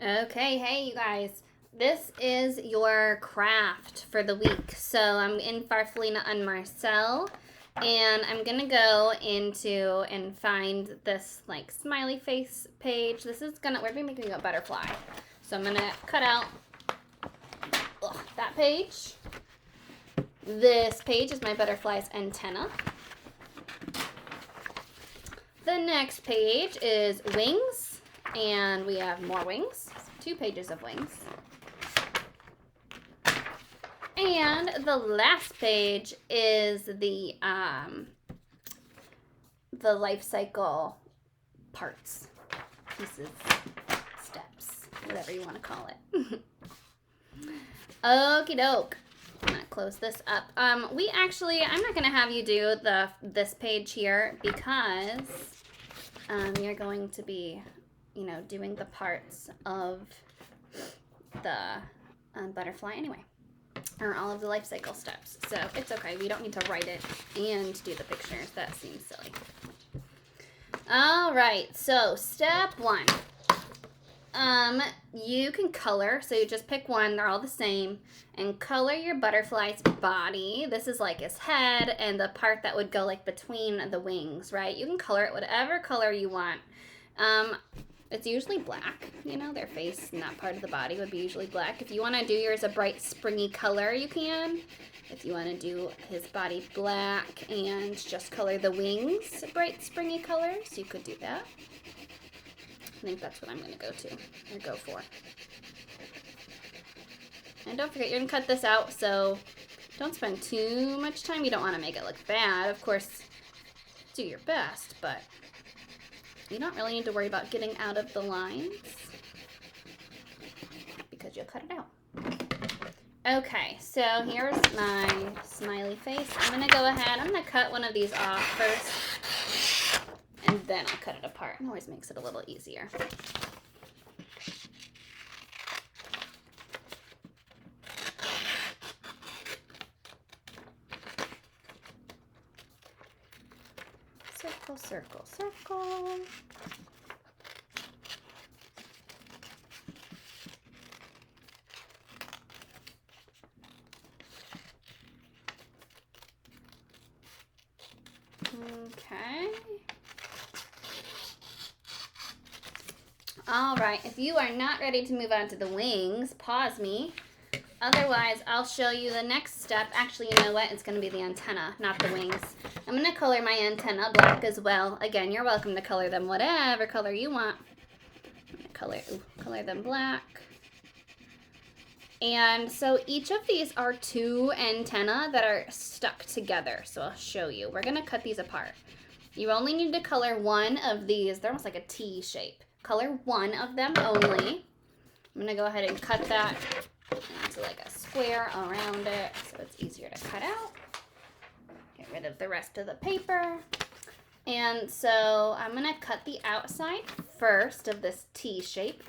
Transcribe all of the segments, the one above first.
Okay, hey you guys. This is your craft for the week. So I'm in Farfallina on Marcel, and I'm gonna go into and find this like smiley face page. We're making a butterfly. So I'm gonna cut out that page. This page is my butterfly's antenna. The next page is wings, and we have more wings. 2 pages of wings. And the last page is the life cycle parts, pieces, steps, whatever you want to call it. Okie doke. I'm gonna close this up. I'm not gonna have you do this page here because you're going to be, doing the parts of the butterfly anyway, or all of the life cycle steps. So it's okay. We don't need to write it and do the pictures. That seems silly. All right. So step 1. You can color. So you just pick one. They're all the same. And color your butterfly's body. This is like his head and the part that would go like between the wings, right? You can color it whatever color you want. It's usually black, their face and that part of the body would be usually black. If you want to do yours a bright springy color, you can. If you want to do his body black and just color the wings bright springy colors, you could do that. I think that's what I'm going to go for. And don't forget, you're going to cut this out, so don't spend too much time. You don't want to make it look bad. Of course, do your best, but you don't really need to worry about getting out of the lines because you'll cut it out. Okay, so here's my smiley face. I'm going to go ahead. I'm going to cut one of these off first, and then I'll cut it apart. It always makes it a little easier. Circle, circle, circle. Okay. All right, if you are not ready to move on to the wings, pause me. Otherwise, I'll show you the next step. Actually, you know what? It's going to be the antenna, not the wings. I'm going to color my antenna black as well. Again, you're welcome to color them whatever color you want. I'm going to color them black. And so each of these are 2 antennae that are stuck together. So I'll show you. We're going to cut these apart. You only need to color one of these. They're almost like a T shape. Color one of them only. I'm going to go ahead and cut that into like a square around it so it's easier to cut out. Get rid of the rest of the paper. And so I'm going to cut the outside first of this T shape.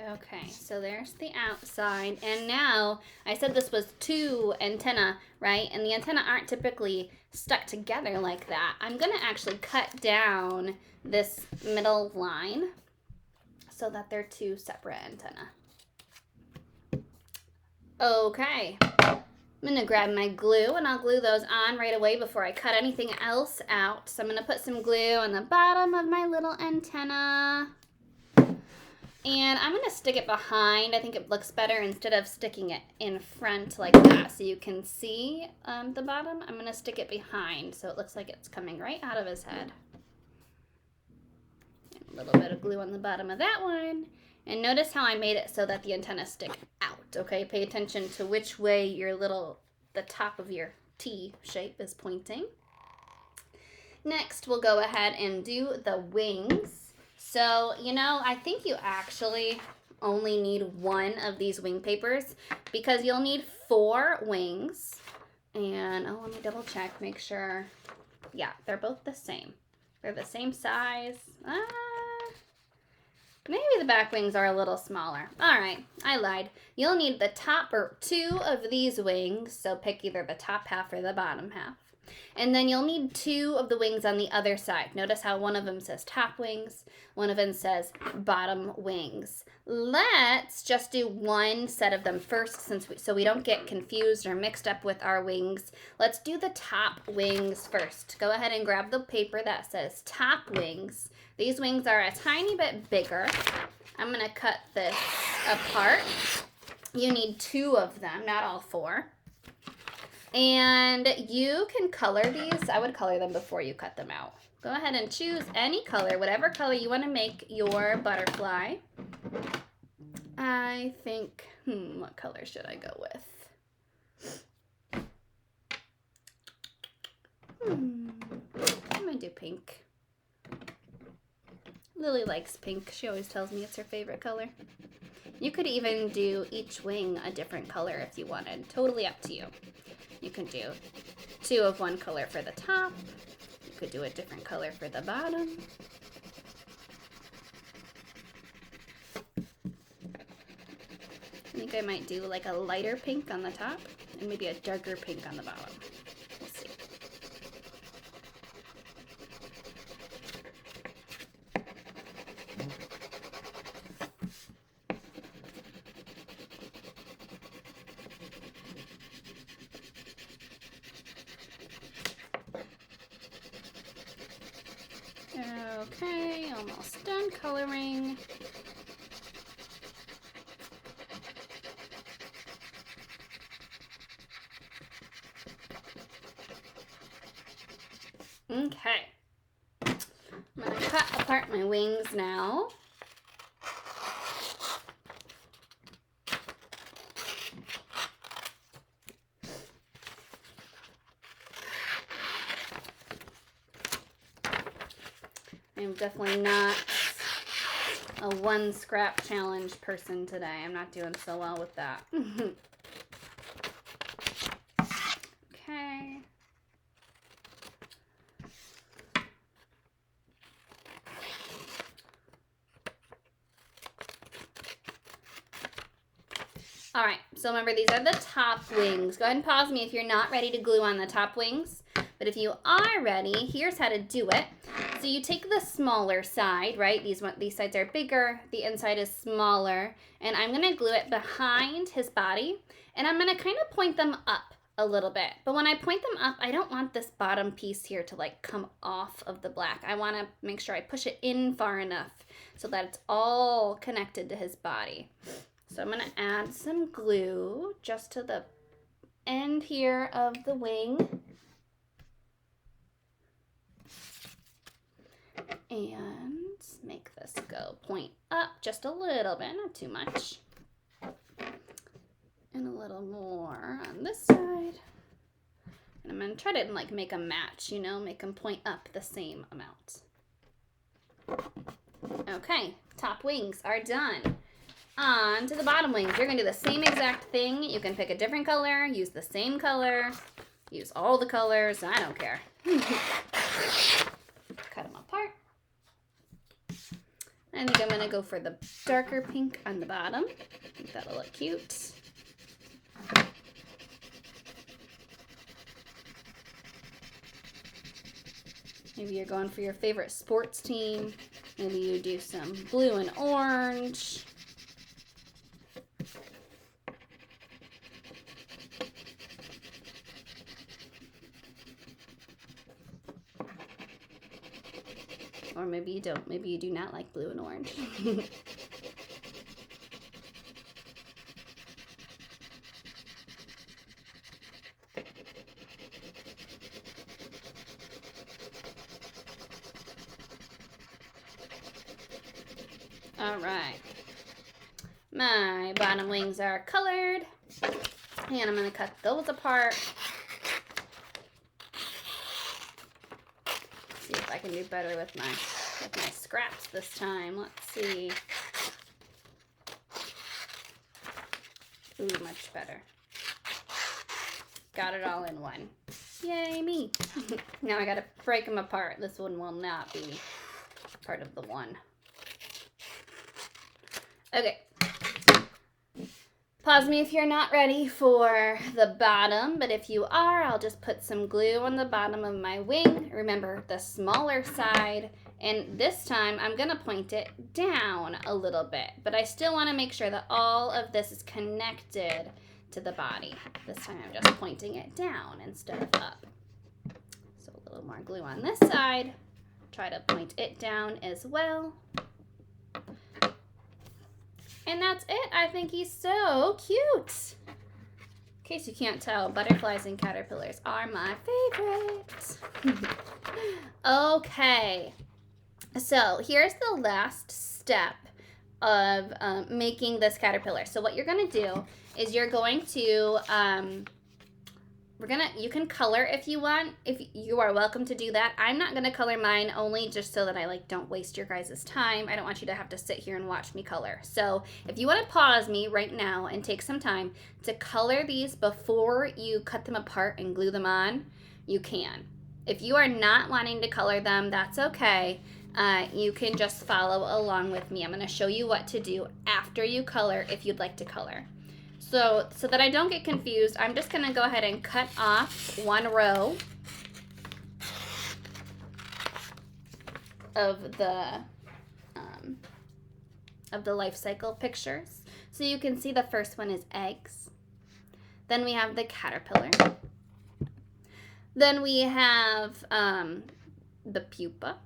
Okay, so there's the outside, and now I said this was 2 antennae, right? And the antennae aren't typically stuck together like that. I'm going to actually cut down this middle line so that they're 2 separate antennae. Okay, I'm going to grab my glue, and I'll glue those on right away before I cut anything else out. So I'm going to put some glue on the bottom of my little antenna. And I'm going to stick it behind. I think it looks better instead of sticking it in front like that so you can see the bottom. I'm going to stick it behind so it looks like it's coming right out of his head. And a little bit of glue on the bottom of that one. And notice how I made it so that the antennas stick out, okay? Pay attention to which way the top of your T shape is pointing. Next, we'll go ahead and do the wings. So, I think you actually only need 1 of these wing papers because you'll need 4 wings And, oh, let me double check, make sure. Yeah, they're both the same. They're the same size. Maybe the back wings are a little smaller. All right, I lied. You'll need the top or 2 of these wings, so pick either the top half or the bottom half. And then you'll need 2 of the wings on the other side. Notice how one of them says top wings, one of them says bottom wings. Let's just do one set of them first so we don't get confused or mixed up with our wings. Let's do the top wings first. Go ahead and grab the paper that says top wings. These wings are a tiny bit bigger. I'm gonna cut this apart. You need 2 of them, not all 4. And you can color these. I would color them before you cut them out. Go ahead and choose any color, whatever color you want to make your butterfly. I think, what color should I go with? I'm gonna do pink. Lily likes pink. She always tells me it's her favorite color. You could even do each wing a different color if you wanted. Totally up to you. You can do 2 of one color for the top. You could do a different color for the bottom. I think I might do like a lighter pink on the top and maybe a darker pink on the bottom. We'll see. Okay, almost done coloring. Okay, I'm gonna cut apart my wings now. I'm definitely not a 1 scrap challenge person today. I'm not doing so well with that. Okay. All right, so remember these are the top wings. Go ahead and pause me if you're not ready to glue on the top wings. But if you are ready, here's how to do it. So you take the smaller side, right? These sides are bigger, the inside is smaller, and I'm gonna glue it behind his body, and I'm gonna kind of point them up a little bit. But when I point them up, I don't want this bottom piece here to like come off of the black. I wanna make sure I push it in far enough so that it's all connected to his body. So I'm gonna add some glue just to the end here of the wing. And make this go point up just a little bit, not too much. And a little more on this side. And I'm gonna try to like make them match, you know, make them point up the same amount. Okay, top wings are done. On to the bottom wings. You're gonna do the same exact thing. You can pick a different color, use the same color, use all the colors, I don't care. Cut them apart. I think I'm gonna go for the darker pink on the bottom. I think that'll look cute. Maybe you're going for your favorite sports team. Maybe you do some blue and orange. Or maybe you don't. Maybe you do not like blue and orange. All right. My bottom wings are colored. And I'm going to cut those apart. See if I can do better with my scraps this time. Let's see. Ooh, much better. Got it all in one. Yay, me. Now I gotta break them apart. This one will not be part of the one. Okay. Pause me if you're not ready for the bottom, but if you are, I'll just put some glue on the bottom of my wing. Remember, the smaller side, and this time I'm gonna point it down a little bit, but I still wanna make sure that all of this is connected to the body. This time I'm just pointing it down instead of up. So a little more glue on this side. Try to point it down as well. And that's it. I think he's so cute. In case you can't tell, butterflies and caterpillars are my favorite. Okay. So here's the last step of making this caterpillar. So what you're going to do is you're going to, you can color if you want. If you are welcome to do that. I'm not going to color mine, only just so that I don't waste your guys' time. I don't want you to have to sit here and watch me color. So if you want to pause me right now and take some time to color these before you cut them apart and glue them on, you can. If you are not wanting to color them, that's okay. You can just follow along with me. I'm going to show you what to do after you color if you'd like to color. So that I don't get confused, I'm just going to go ahead and cut off one row of the life cycle pictures. So you can see the first one is eggs. Then we have the caterpillar. Then we have the pupa.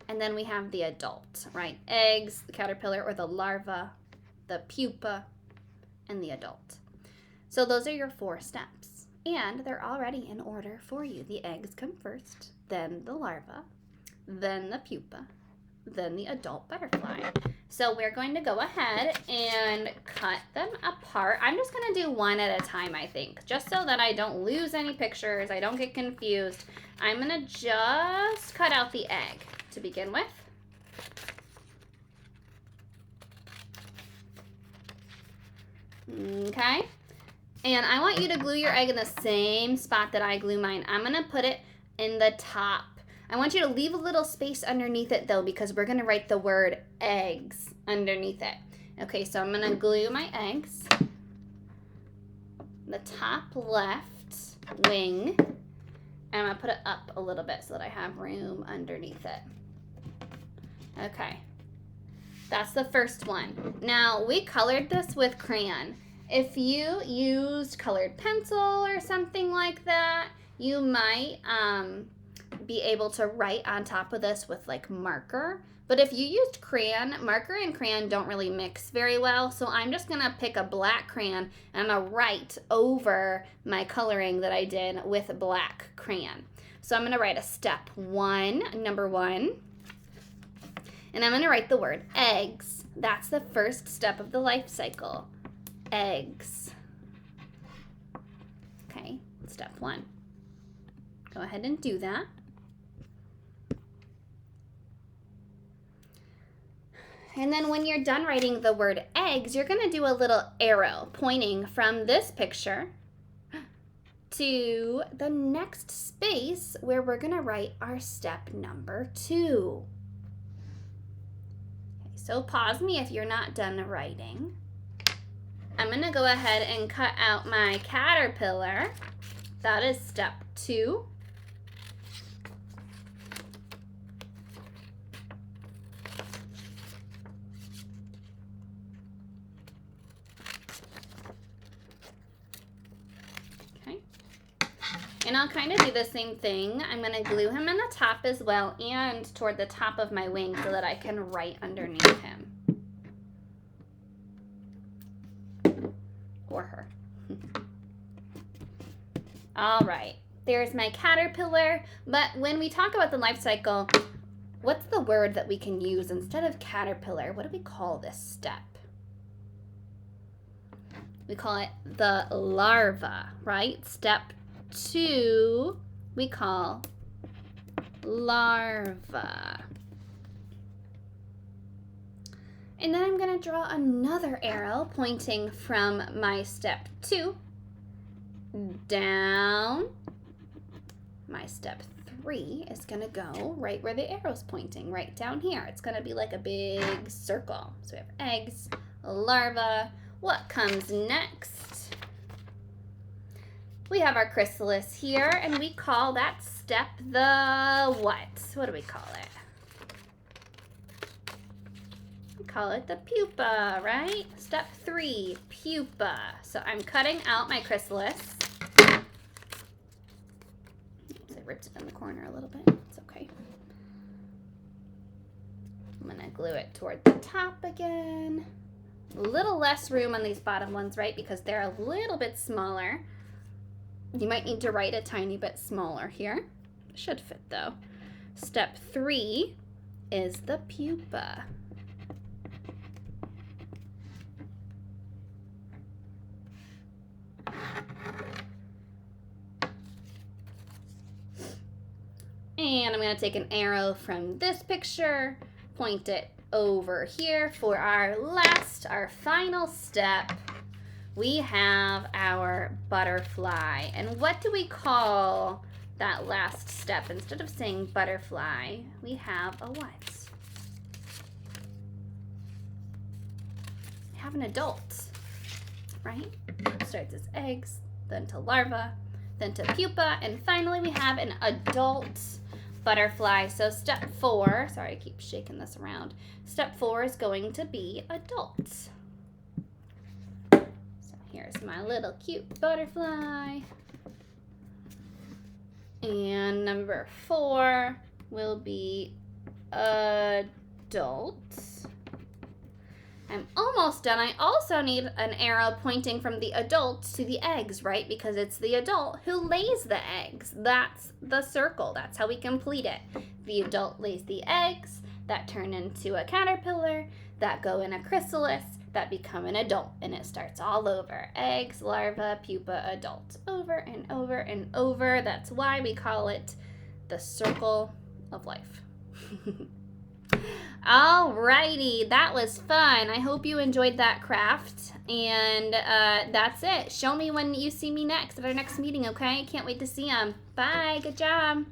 And then we have the adult, right? Eggs, the caterpillar or the larva, the pupa, and the adult. So those are your 4 steps. And they're already in order for you. The eggs come first, then the larva, then the pupa, then the adult butterfly. So we're going to go ahead and cut them apart. I'm just going to do one at a time, I think, just so that I don't lose any pictures, I don't get confused. I'm going to just cut out the egg to begin with. Okay, and I want you to glue your egg in the same spot that I glue mine. I'm going to put it in the top. I want you to leave a little space underneath it though, because we're going to write the word eggs underneath it. Okay, so I'm going to glue my eggs, the top left wing, and I'm going to put it up a little bit so that I have room underneath it. Okay. That's the first one. Now, we colored this with crayon. If you used colored pencil or something like that, you might be able to write on top of this with marker. But if you used crayon, marker and crayon don't really mix very well. So I'm just going to pick a black crayon and I'm going to write over my coloring that I did with black crayon. So I'm going to write a step 1, number 1. And I'm going to write the word eggs. That's the first step of the life cycle. Eggs. Okay, step 1. Go ahead and do that. And then when you're done writing the word eggs, you're going to do a little arrow pointing from this picture to the next space where we're going to write our step number 2. So pause me if you're not done writing. I'm going to go ahead and cut out my caterpillar. That is step 2. Okay. And I'll kind of do the same thing. I'm going to glue him in the top as well and toward the top of my wing so that I can write underneath him. Or her. All right, there's my caterpillar. But when we talk about the life cycle, what's the word that we can use instead of caterpillar? What do we call this step? We call it the larva, right? Step 2, we call larva. And then I'm going to draw another arrow pointing from my step 2 down. My step 3 is going to go right where the arrow's pointing, right down here. It's going to be like a big circle. So we have eggs, a larva. What comes next? We have our chrysalis here, and we call that step the what? What do we call it? We call it the pupa, right? Step 3, pupa. So I'm cutting out my chrysalis. Oops, I ripped it in the corner a little bit. It's okay. I'm gonna glue it toward the top again. A little less room on these bottom ones, right? Because they're a little bit smaller. You might need to write a tiny bit smaller here. Should fit though. Step 3 is the pupa. And I'm going to take an arrow from this picture, point it over here for our final step. We have our butterfly. And what do we call that last step? Instead of saying butterfly, we have a what? We have an adult, right? Starts as eggs, then to larva, then to pupa, and finally we have an adult butterfly. So step 4, sorry, I keep shaking this around. Step 4 is going to be adult. So here's my little cute butterfly. And number 4 will be adult. I'm almost done. I also need an arrow pointing from the adult to the eggs, right? Because it's the adult who lays the eggs. That's the circle. That's how we complete it. The adult lays the eggs that turn into a caterpillar, that go in a chrysalis, that become an adult. And it starts all over. Eggs, larva, pupa, adult. Over and over and over. That's why we call it the circle of life. Alrighty, that was fun. I hope you enjoyed that craft. And that's it. Show me when you see me next at our next meeting, okay? Can't wait to see them. Bye. Good job.